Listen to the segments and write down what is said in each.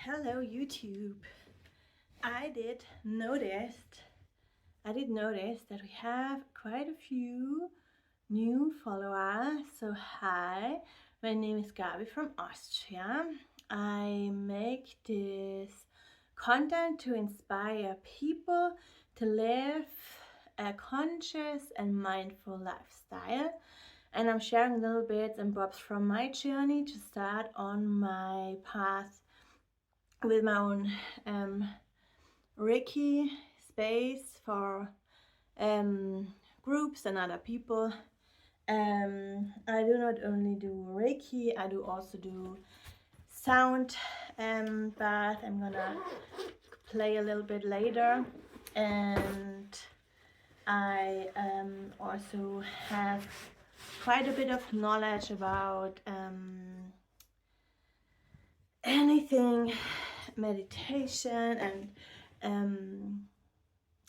Hello YouTube. I did notice that we have quite a few new followers. So hi, my name is Gabi from Austria. I make this content to inspire people to live a conscious and mindful lifestyle. And I'm sharing little bits and bobs from my journey to start on my path with my own Reiki space for groups and other people. I do not only do Reiki, I do also do sound bath. I'm gonna play a little bit later, and I also have quite a bit of knowledge about anything meditation and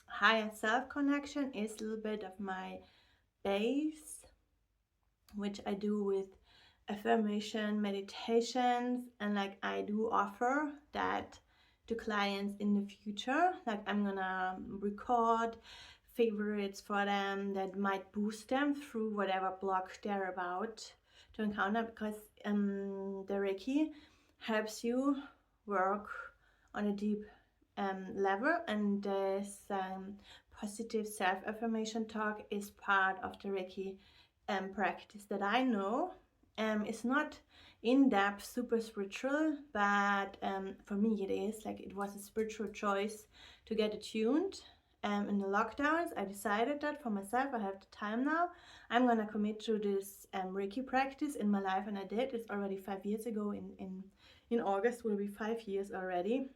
higher self connection is a little bit of my base, which I do with affirmation meditations, and like I do offer that to clients in the future. Like I'm gonna record favorites for them that might boost them through whatever block they're about to encounter, because the Reiki helps you work on a deep level, and this positive self-affirmation talk is part of the Reiki practice that I know. It's not in-depth super spiritual, but for me it is. Like, it was a spiritual choice to get attuned. In the lockdowns I decided that for myself, I have the time now, I'm gonna commit to this Reiki practice in my life, and I did. It's already 5 years ago. In August will be 5 years already.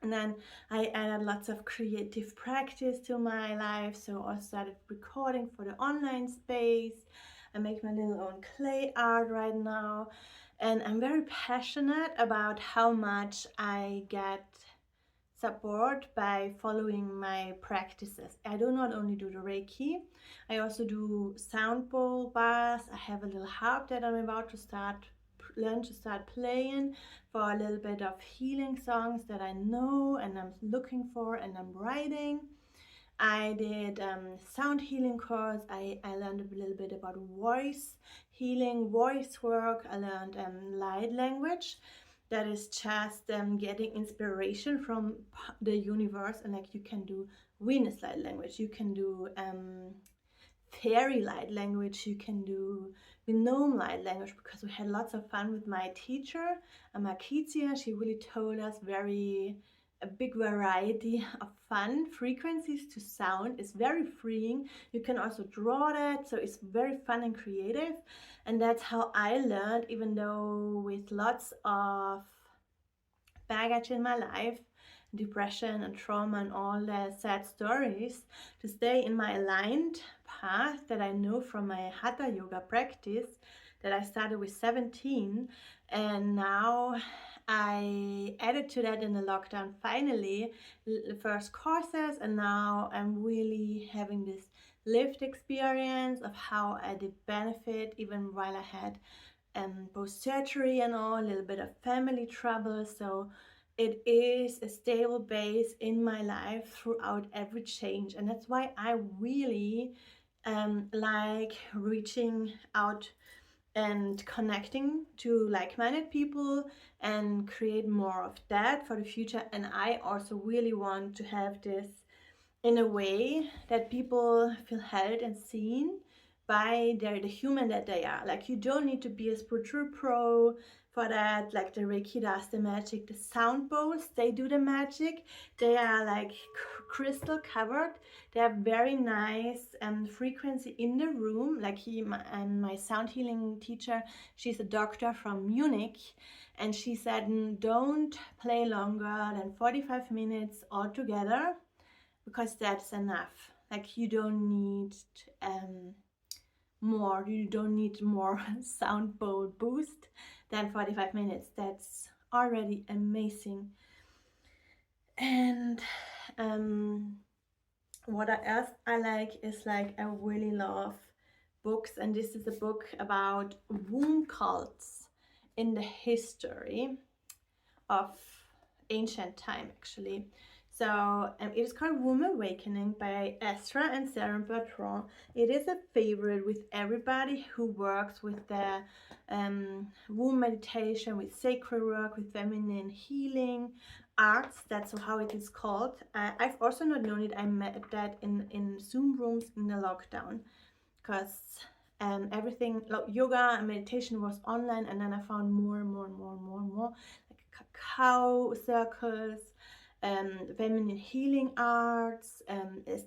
And then I added lots of creative practice to my life, so I started recording for the online space. I make my little own clay art right now, and I'm very passionate about how much I get support by following my practices. I do not only do the Reiki, I also do sound bowl baths. I have a little harp that I'm about to learn to start playing for a little bit of healing songs that I know and I'm looking for and I'm writing. I did sound healing course. I learned a little bit about voice healing, voice work. I learned light language. That is just getting inspiration from the universe, and like you can do Venus light language, you can do fairy light language, you can do the gnome light language, because we had lots of fun with my teacher, Amakizia. She really told us a big variety of fun frequencies to sound. Is very freeing. You can also draw that, so it's very fun and creative. And that's how I learned, even though with lots of baggage in my life, depression and trauma and all the sad stories, to stay in my aligned path that I know from my Hatha yoga practice that I started with 17. And now I added to that in the lockdown, finally, the first courses, and now I'm really having this lived experience of how I did benefit, even while I had both surgery and all, a little bit of family trouble. So it is a stable base in my life throughout every change, and that's why I really like reaching out and connecting to like-minded people and create more of that for the future. And I also really want to have this in a way that people feel held and seen by the human that they are. Like, you don't need to be a spiritual pro for that. Like, the Reiki does the magic, the sound bowls, they do the magic. They are like crystal covered. They have very nice frequency in the room. Like my sound healing teacher, she's a doctor from Munich, and she said, don't play longer than 45 minutes altogether, because that's enough. Like, you don't need more sound bowl boost than 45 minutes. That's already amazing. And what else I like is, like, I really love books, and this is a book about womb cults in the history of ancient time, actually. So it is called Womb Awakening by Esra and Sarah Bertrand. It is a favorite with everybody who works with the womb meditation, with sacred work, with feminine healing arts. That's how it is called. I've also not known it. I met that in Zoom rooms in the lockdown, because everything, yoga and meditation was online, and then I found more and more and more and more and more, like cacao circles, feminine healing arts.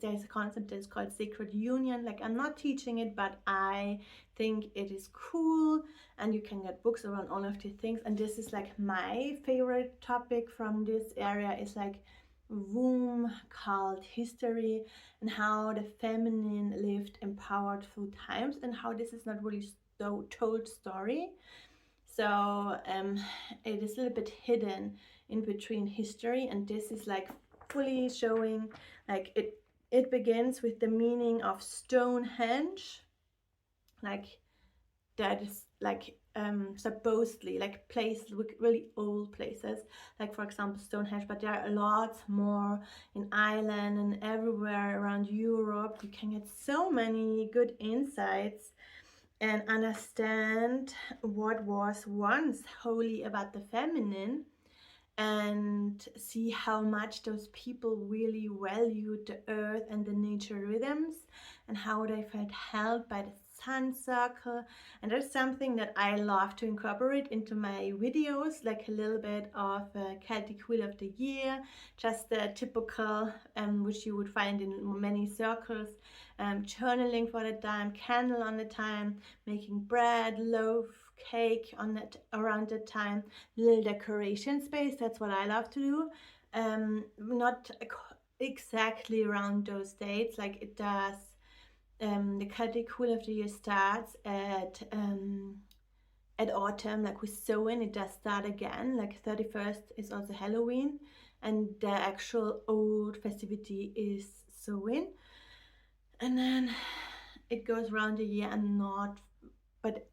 There's a concept that's called sacred union. Like, I'm not teaching it, but I think it is cool, and you can get books around all of these things. And this is like my favorite topic from this area, is like womb cult history, and how the feminine lived empowered through times, and how this is not really told story. So it is a little bit hidden in between history, and this is like fully showing, like it begins with the meaning of Stonehenge, like that is like supposedly like places, really old places, like for example Stonehenge, but there are lots more in Ireland and everywhere around Europe. You can get so many good insights and understand what was once holy about the feminine, and see how much those people really valued the earth and the nature rhythms, and how they felt held by the sun circle. And that's something that I love to incorporate into my videos, like a little bit of Celtic Wheel of the Year, just the typical which you would find in many circles, journaling for the time, candle on the time, making bread, loaf, cake on that around that time, little decoration space. That's what I love to do. Not exactly around those dates, like it does. The Celtic Wheel of the Year starts at autumn, like with Samhain. It does start again, like 31st is also Halloween, and the actual old festivity is Samhain, and then it goes around the year, and not, but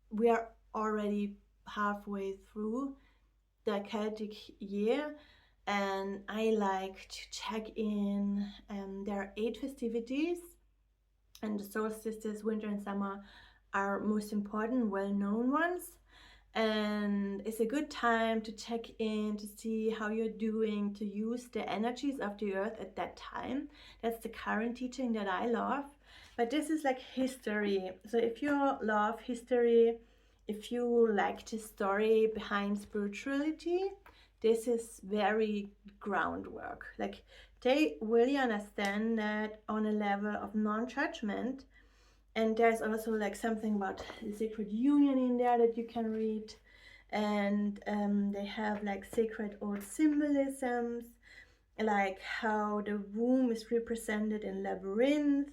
we are already halfway through the Celtic year, and I like to check in. There are 8 festivities, and the solstices, winter and summer, are most important, well-known ones. And it's a good time to check in, to see how you're doing, to use the energies of the earth at that time. That's the current teaching that I love. But this is like history. So if you love history, if you like the story behind spirituality, this is very groundwork. Like, they really understand that on a level of non-judgment. And there's also like something about the sacred union in there that you can read. And they have like sacred old symbolisms, like how the womb is represented in labyrinth,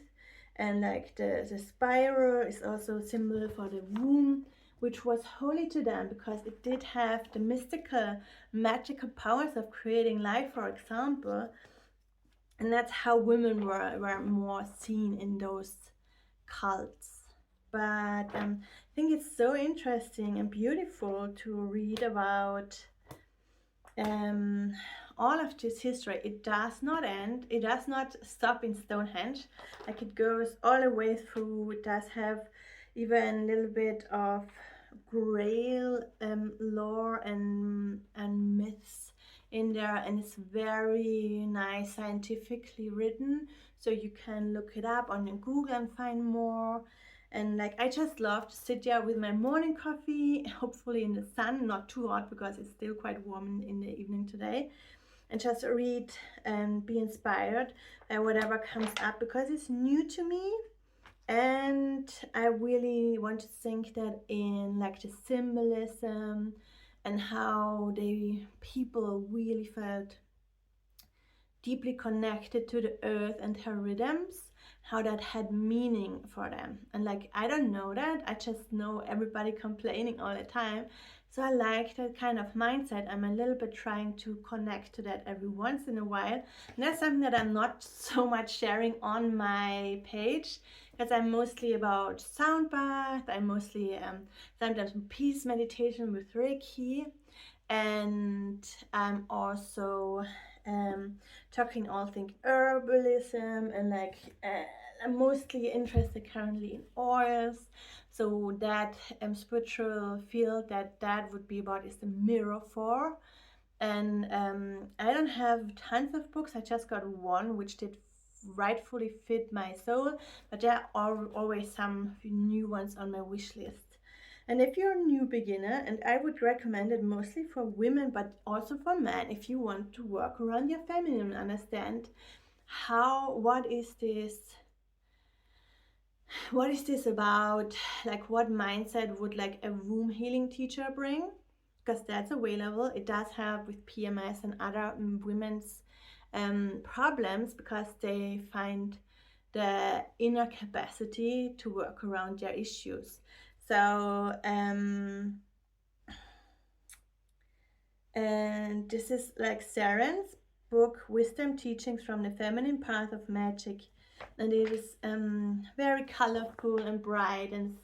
and like the spiral is also a symbol for the womb, which was holy to them because it did have the mystical, magical powers of creating life, for example. And that's how women were more seen in those cults. But I think it's so interesting and beautiful to read about all of this history. It does not end, it does not stop in Stonehenge, like it goes all the way through. It does have even a little bit of Grail lore and myths in there, and it's very nice, scientifically written, so you can look it up on Google and find more. And like, I just love to sit there with my morning coffee, hopefully in the sun, not too hot because it's still quite warm in the evening today, and just read and be inspired by whatever comes up, because it's new to me. And I really want to sink that in, like the symbolism and how people really felt deeply connected to the earth and her rhythms, how that had meaning for them. And like, I don't know that, I just know everybody complaining all the time. So I like that kind of mindset. I'm a little bit trying to connect to that every once in a while. And that's something that I'm not so much sharing on my page, because I'm mostly about sound bath. I'm mostly sometimes peace meditation with Reiki. And I'm also talking all things herbalism, and like I'm mostly interested currently in oils. So that spiritual field that would be about is the mirror for. And I don't have tons of books. I just got one which did rightfully fit my soul, but there are always some new ones on my wish list. And if you're a new beginner, and I would recommend it mostly for women, but also for men, if you want to work around your feminine and understand what is this about, like what mindset would like a womb healing teacher bring, because that's available. It does help with PMS and other women's problems, because they find the inner capacity to work around their issues. So and this is like Saren's book, Wisdom Teachings from the Feminine Path of Magic. And it is very colorful and bright, and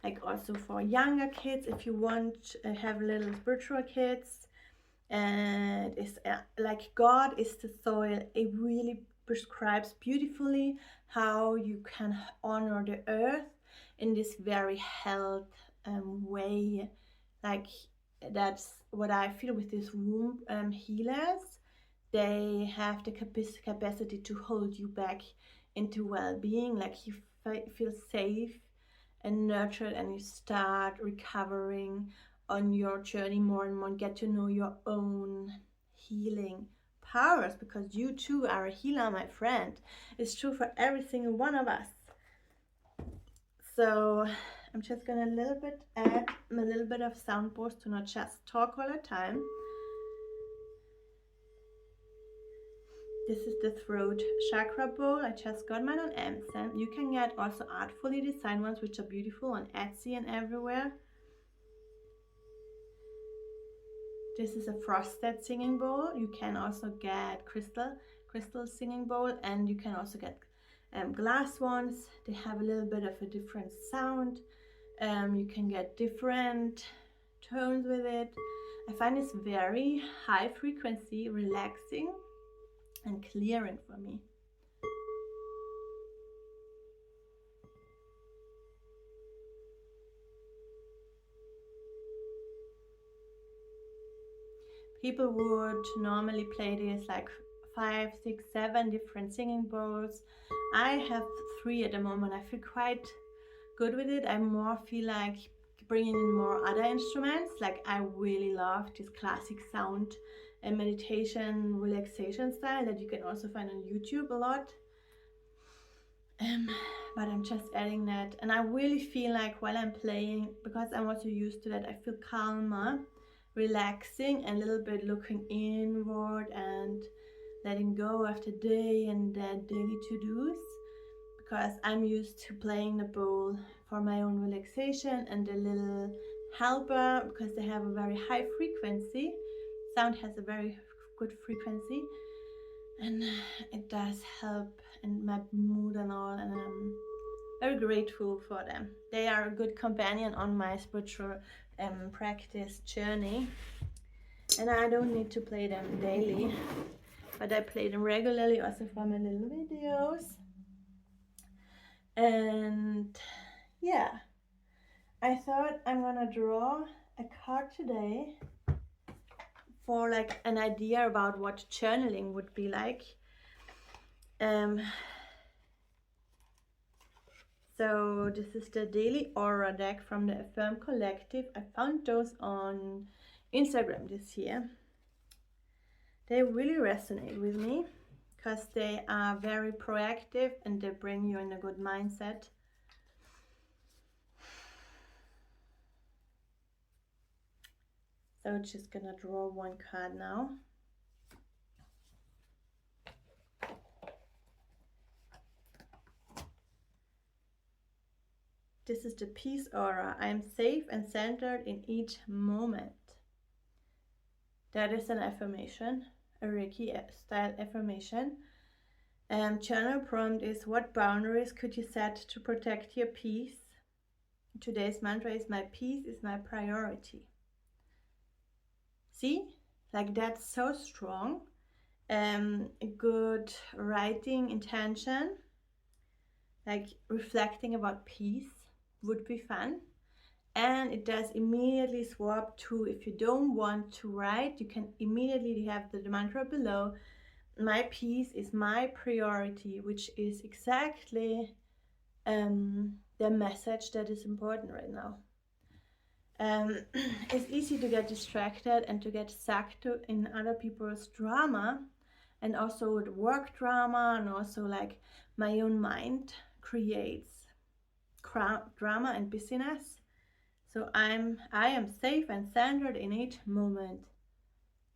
like also for younger kids if you want to have little spiritual kids. And it's like God is the soil. It really prescribes beautifully how you can honor the earth in this very health way. Like that's what I feel with these womb healers. They have the capacity to hold you back into well-being, like you feel safe and nurtured, and you start recovering on your journey more and more, and get to know your own healing powers, because you too are a healer, my friend. It's true for every single one of us. So I'm just gonna add a little bit of sound bowls to not just talk all the time. This is the throat chakra bowl. I just got mine on Amazon. You can get also artfully designed ones, which are beautiful, on Etsy and everywhere. This is a frosted singing bowl. You can also get crystal singing bowl, and you can also get glass ones. They have a little bit of a different sound. You can get different tones with it. I find this very high frequency, relaxing and clearing for me. People would normally play this like 5, 6, 7 different singing bowls. I have 3 at the moment. I feel quite good with it. I more feel like bringing in more other instruments. Like I really love this classic sound and meditation relaxation style that you can also find on YouTube a lot. But I'm just adding that, and I really feel like while I'm playing, because I'm also used to that, I feel calmer, relaxing, and a little bit looking inward and letting go of the day and the daily to-dos, because I'm used to playing the bowl for my own relaxation, and the little helper, because they have a very high frequency. Sound has a very good frequency, and it does help in my mood and all, and I'm very grateful for them. They are a good companion on my spiritual practice journey, and I don't need to play them daily, but I play them regularly also for my little videos. And yeah, I thought I'm gonna draw a card today for like an idea about what journaling would be like. So this is the Daily Aura deck from the Affirm Collective. I found those on Instagram this year. They really resonate with me because they are very proactive and they bring you in a good mindset. So just gonna draw one card now. This is the peace aura. I am safe and centered in each moment. That is an affirmation, a Reiki style affirmation. Journal prompt is, what boundaries could you set to protect your peace? Today's mantra is, my peace is my priority. See, like that's so strong. A good writing intention, like reflecting about peace, would be fun. And it does immediately swap to, if you don't want to write, you can immediately have the mantra below, my peace is my priority, which is exactly the message that is important right now. It's easy to get distracted and to get sucked in other people's drama, and also with work drama, and also like my own mind creates drama and busyness. So I am safe and centered in each moment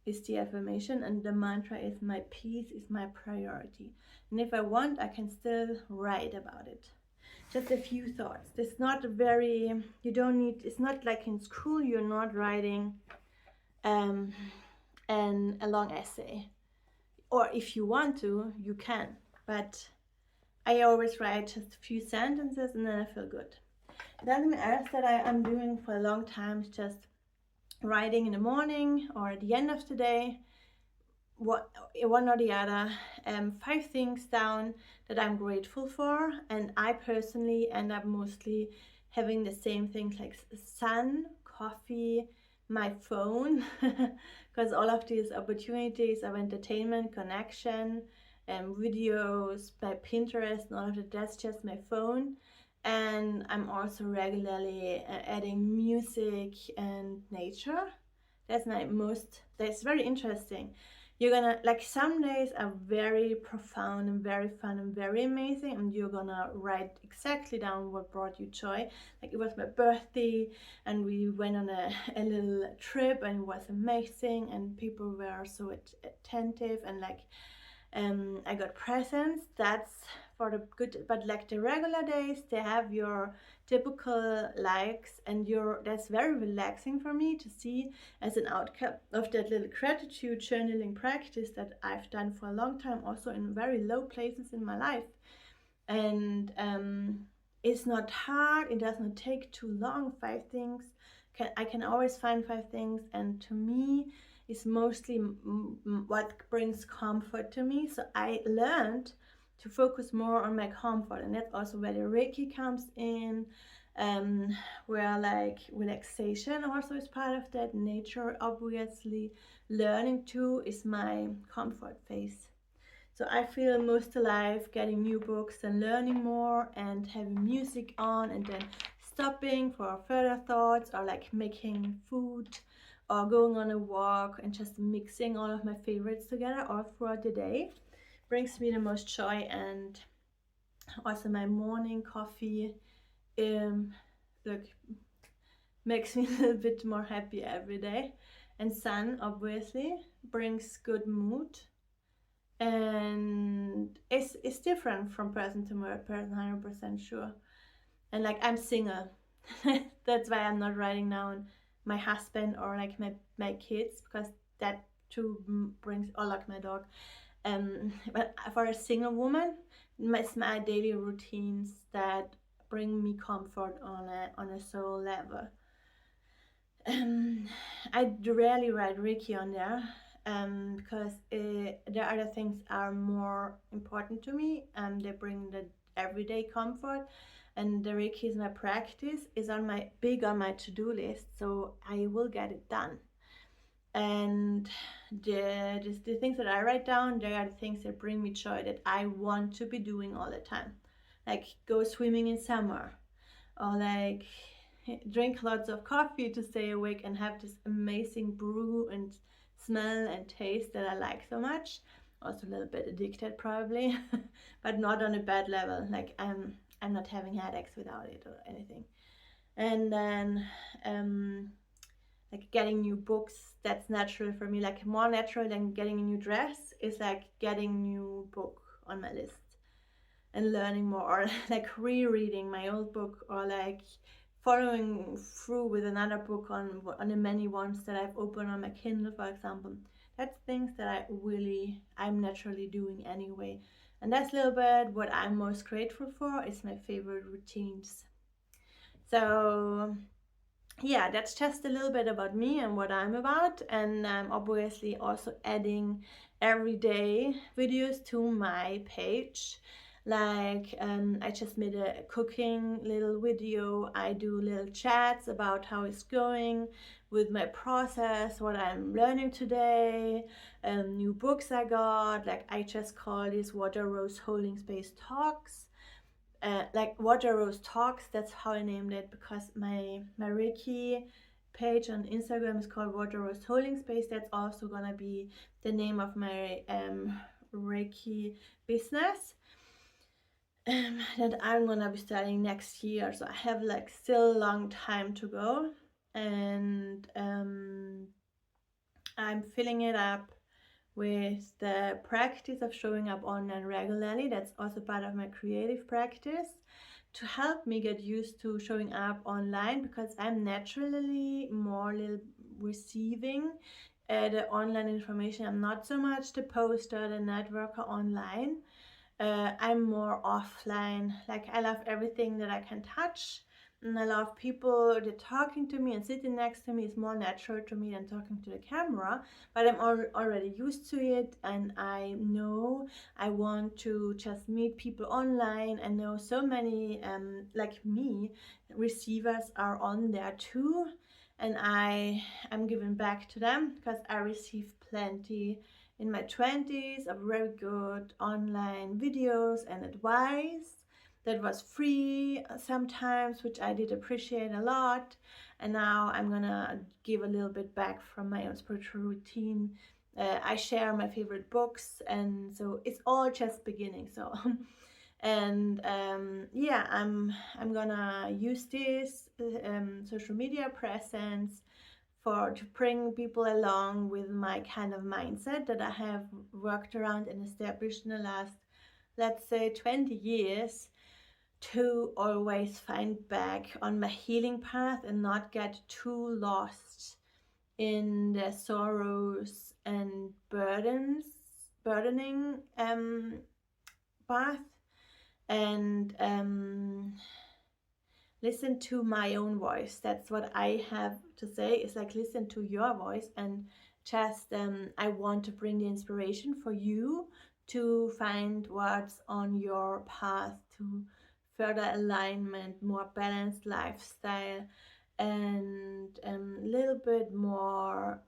is the affirmation, and the mantra is, my peace is my priority. And if I want, I can still write about it. Just a few thoughts. It's not very, you don't need, it's not like in school you're not writing a long essay. Or if you want to, you can. But I always write just a few sentences and then I feel good. Something else that I am doing for a long time is just writing in the morning or at the end of the day, one or the other, 5 things down that I'm grateful for. And I personally end up mostly having the same things like sun, coffee, my phone, because all of these opportunities of entertainment, connection, videos by Pinterest and all of that, that's just my phone. And I'm also regularly adding music and nature. That's very interesting. You're gonna, like, some days are very profound and very fun and very amazing, and you're gonna write exactly down what brought you joy. Like, it was my birthday and we went on a little trip and it was amazing and people were so attentive, and like I got presents. That's for the good. But like the regular days, they have your typical likes, and that's very relaxing for me to see as an outcome of that little gratitude journaling practice that I've done for a long time, also in very low places in my life. And it's not hard, it does not take too long. 5 things, I can always find 5 things, and to me is mostly what brings comfort to me. So I learned to focus more on my comfort, and that's also where the Reiki comes in, where like relaxation also is part of that. Nature, obviously, learning too is my comfort phase. So I feel most alive getting new books and learning more and having music on, and then stopping for further thoughts, or like making food or going on a walk and just mixing all of my favorites together all throughout the day brings me the most joy. And also my morning coffee makes me a little bit more happy every day. And sun obviously brings good mood, and it's different from person to person, 100% sure. And like, I'm single. That's why I'm not writing down my husband or like my kids, because that too brings, or like my dog. But for a single woman, it's my daily routines that bring me comfort on a soul level. I rarely write Reiki on there, because the other things are more important to me. They bring the everyday comfort, and the Reiki is my practice, is on my to-do list, so I will get it done. And the things that I write down, they are the things that bring me joy, that I want to be doing all the time, like go swimming in summer, or like drink lots of coffee to stay awake and have this amazing brew and smell and taste that I like so much. Also a little bit addicted probably, but not on a bad level. Like I'm not having headaches without it or anything. And then like getting new books, that's natural for me. Like more natural than getting a new dress is like getting new book on my list. and learning more, or like rereading my old book, or like following through with another book on the many ones that I've opened on my Kindle, for example. That's things that I'm naturally doing anyway. And that's a little bit what I'm most grateful for, is my favorite routines. So yeah, that's just a little bit about me and what I'm about. And I'm obviously also adding everyday videos to my page. Like I just made a cooking little video. I do little chats about how it's going with my process, what I'm learning today, new books I got. Like I just call these Water Rose Holding Space Talks. Like Water Rose Talks, that's how I named it, because my Reiki page on Instagram is called Water Rose Holding Space. That's also gonna be the name of my Reiki business that I'm gonna be starting next year. So I have like still a long time to go, and I'm filling it up with the practice of showing up online regularly. That's also part of my creative practice, to help me get used to showing up online, because I'm naturally more little receiving the online information. I'm not so much the poster, the networker online. I'm more offline. Like I love everything that I can touch, and I love people that talking to me and sitting next to me is more natural to me than talking to the camera. But I'm already used to it, and I know I want to just meet people online. I know so many like me receivers are on there too, and I'm giving back to them, because I receive plenty in my 20s of very good online videos and advice that was free sometimes, which I did appreciate a lot. And now I'm gonna give a little bit back from my own spiritual routine. I share my favorite books, and so it's all just beginning. So and yeah, I'm gonna use this social media presence to bring people along with my kind of mindset that I have worked around and established in the last, let's say, 20 years, to always find back on my healing path and not get too lost in the sorrows and burdening path, and listen to my own voice. That's what I have to say. It's like, listen to your voice, and just I want to bring the inspiration for you to find what's on your path to further alignment, more balanced lifestyle, and a little bit more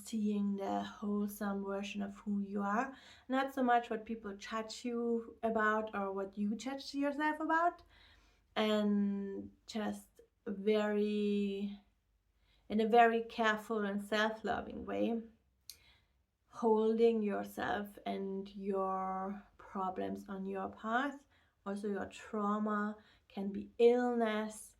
seeing the wholesome version of who you are, not so much what people judge you about or what you judge yourself about, and just very in a very careful and self-loving way, holding yourself and your problems on your path. Also your trauma can be illness,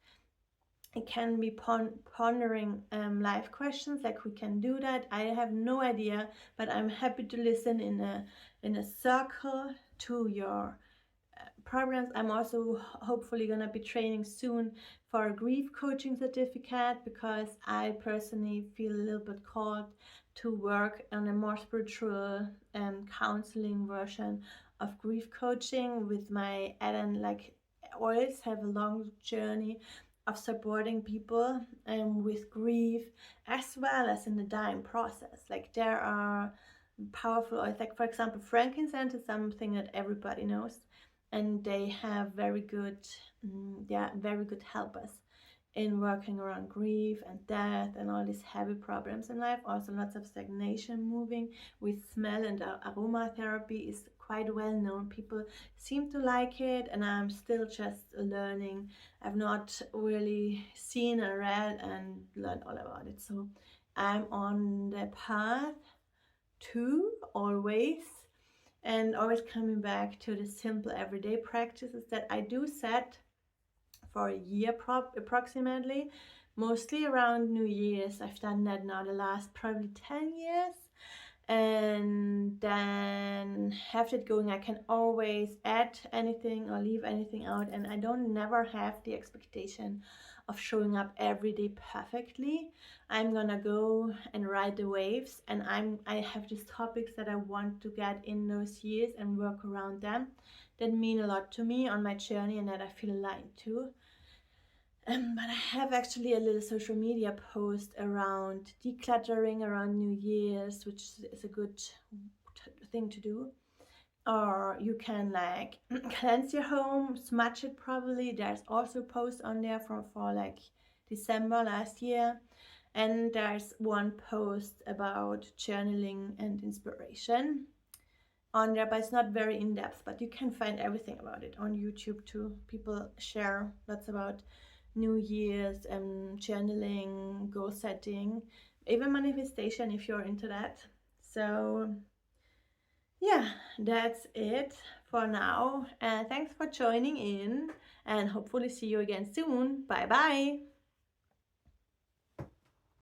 it can be pondering life questions. Like, we can do that. I have no idea, but I'm happy to listen in a circle to your programs. I'm also hopefully gonna be training soon for a grief coaching certificate, because I personally feel a little bit called to work on a more spiritual counseling version of grief coaching with my Ellen. Like, I always have a long journey of supporting people with grief, as well as in the dying process. Like, there are powerful oils, like for example frankincense is something that everybody knows, and they have very good very good helpers in working around grief and death and all these heavy problems in life. Also lots of stagnation moving with smell, and aromatherapy is quite well known. People seem to like it, and I'm still just learning. I've not really seen and read and learned all about it, so I'm on the path to always coming back to the simple everyday practices that I do set for a year approximately, mostly around New Year's. I've done that now the last probably 10 years, and then have that going. I can always add anything or leave anything out, and I don't never have the expectation of showing up every day perfectly. I'm gonna go and ride the waves, and I have these topics that I want to get in those years and work around them that mean a lot to me on my journey and that I feel aligned to. But I have actually a little social media post around decluttering around New Year's, which is a good thing to do. Or you can like cleanse your home, smudge it probably. There's also a post on there for like December last year. And there's one post about journaling and inspiration on there, but it's not very in depth. But you can find everything about it on YouTube too. People share lots about New Year's and journaling, goal setting, even manifestation if you're into that. So yeah, that's it for now. And thanks for joining in, and hopefully see you again soon. Bye bye.